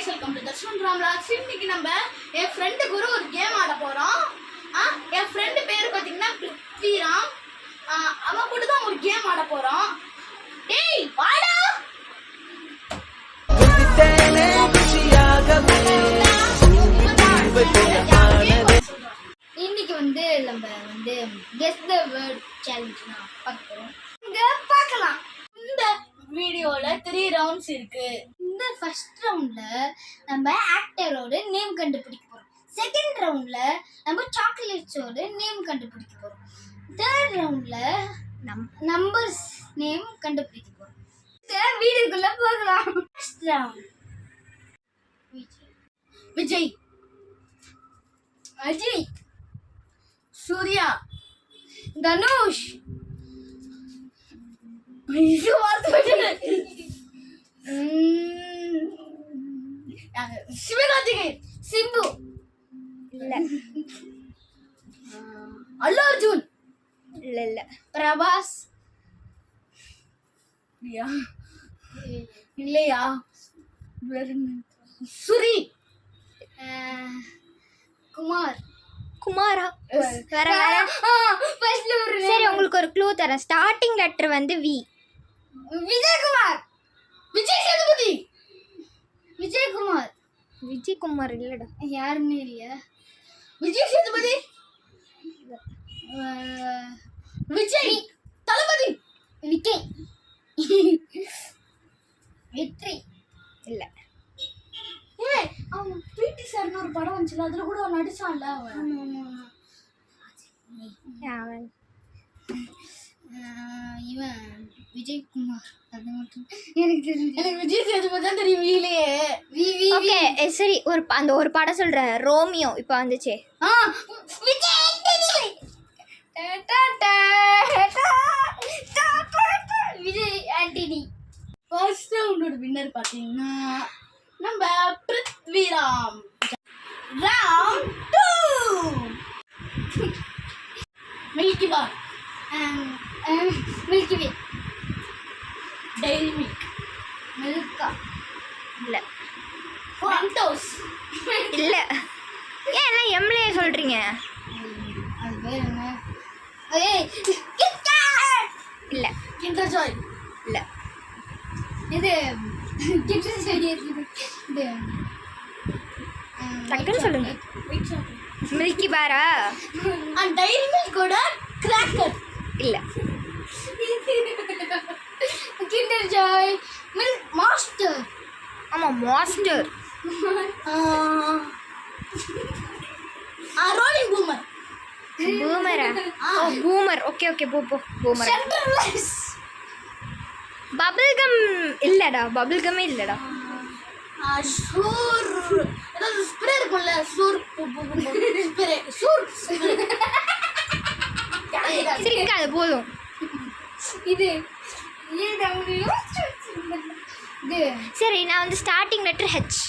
guys, welcome to Darshan Vlogs. இன்னைக்கு நம்ம என் friend கூட ஒரு கேம் ஆட போறோம். என் ஃப்ரெண்ட் பேர் பாத்தீங்கன்னா பிருத்விராம். அவன் கூட தான் ஒரு கேம் ஆட போறோம். டேய் வாடா. இன்னைக்கு நம்ம guess the word challenge பார்க்க போறோம். இங்க பார்க்கலாம். இந்த வீடியோல 3 ரவுண்ட்ஸ் இருக்கு. இந்த ஃபர்ஸ்ட் ரவுண்ட்ல நம்ம ஆக்டரோட நேம் கண்டுபிடிக்க போறோம். செகண்ட் ரவுண்ட்ல நம்ம சாக்லேட்ஸோட நேம் கண்டுபிடிக்க போறோம். தேர்ட் ரவுண்ட்ல நம்பர்ஸ் நேம் கண்டுபிடிக்க போறோம். வீடியோக்குள்ள போகலாம். ஃபர்ஸ்ட் ரவுண்ட் விஜய், அஜய், சூர்யா, தனுஷ், சிவகார்த்திகேயன், சிம்பு, இல்ல அல்லு அர்ஜுன், இல்ல பிரபாஸ், இல்லையா சுரி, குமார், குமாரா வேற சரி, உங்களுக்கு ஒரு க்ளூ தரேன். ஸ்டார்டிங் லெட்டர் வந்து வி. விஜயகுமார், விஜய் சேதுபதி, விஜயகுமார், விஜயகுமார் இல்லடா, யாருன்னு இல்லையா? விஜய் சேதுபதி, விஜய் தளபதி, விஜய், வெற்றி இல்ல. அவன் பிடி சார்னு ஒரு படம் வந்துச்சுல, அதுல கூட அவன் நடிச்சான்ல. அவன் இவன் விஜயகுமார், அது மட்டும் எனக்கு தெரியும். எனக்கு விஜய் சேதுபதி தான் தெரியும். வீலையே ஓகே சரி, அந்த ஒரு படம் சொல்றேன். ரோமியோ இப்போ வந்துச்சே. விஜய் ஆண்டனி. ஃபர்ஸ்ட் ரவுண்டோட வின்னர் பாத்தீங்கன்னா நம்ம பிருத்விராம். ரவுண்ட் 2 மில்கி பார், மில்கி வே, டைரி மில்க், மில்கா, இல்ல குவாண்டோஸ், இல்ல. ஏன் எல்லாம் எம்லேயே சொல்றீங்க? அது பேர் என்ன? ஏய் கிட்கேட், இல்ல. கிண்டர் ஜாய், இல்ல. இது கிண்டர் ஜாய். இது டக்குன்னு சொல்லுங்க. மில்கி பாரா? அந்த டைரி மில்கோட கிராக்கர். இல்ல. Kinder Joy, milk master. ஆமா மாஸ்டர். Rolling Boomer. பூமரா? ஓ பூமர். Okay okay Boomer. சென்டர்லெஸ். பபிள் கம் இல்லடா, பபிள் கமே இல்லடா. சூர் ஏதாவது ஸ்ப்ரே இருக்கும்ல, சூர் ஸ்ப்ரே, சூர் சிரிக்காது போதும். இது சரி, நான் வந்து ஸ்டார்டிங் லெட்டர் ஹெச்.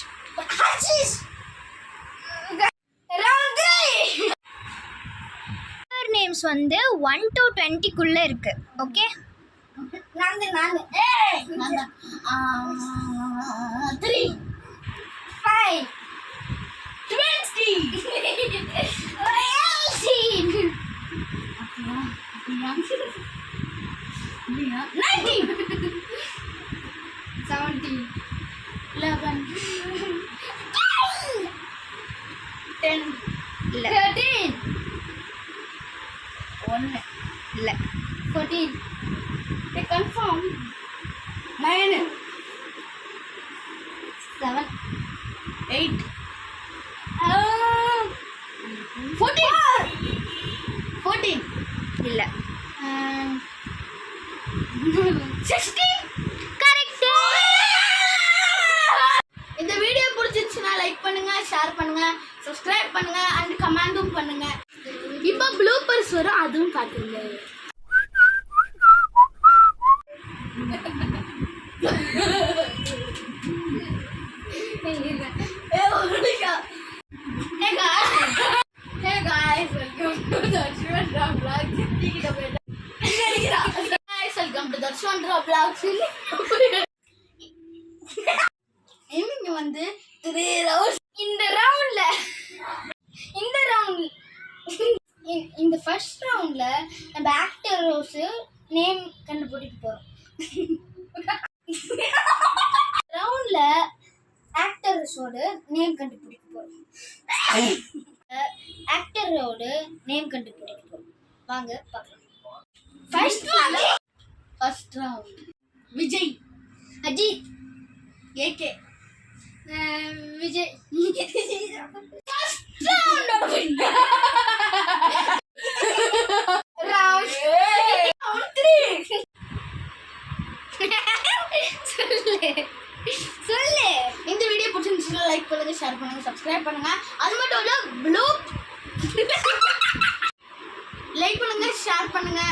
நேம்ஸ் வந்து 1 to 20க்குள்ள இருக்கு. ஓகே, நாங்க 3 5 20 19 17 11 10 இல்ல. 13 1 இல்ல. 14 confirm 9 7 8 14 இல்ல. 16. கரெக்ட். இந்த வீடியோ பிடிச்சிருச்சுன்னா லைக் பண்ணுங்க, ஷேர் பண்ணுங்க, சப்ஸ்கிரைப் பண்ணுங்க அண்ட் கமெண்டும் பண்ணுங்க. இப்போ ப்ளூப்பர்ஸ் வரும், அதுவும் காட்டுங்க. Hey guys, welcome to Darshan Vlogs. Guys, welcome to Darshan Vlogs. இவங்க வந்து 3 ரவுண்ட்ஸ். இந்த ஃபர்ஸ்ட் ரவுண்ட்ல நம்ம ஆக்டர்ஸ் நேம் கண்டுபிடிக்க போறோம். ரவுண்ட்ல ஆக்டர்ஸோட நேம் கண்டுபிடிக்க போறோம். ஆக்டரோட நேம் கண்டுபிடிக்க போறோம். வாங்க பார்க்கலாம். First round Vijay, Ajith, AK, Vijay. சொல்லு. இந்த வீடியோ பிடிச்சிருந்துச்சுன்னா லைக் பண்ணுங்க, ஷேர் பண்ணுங்க, சப்ஸ்கிரைப் பண்ணுங்க. அது மட்டும் இல்ல லைக் பண்ணுங்க, ஷேர் பண்ணுங்க.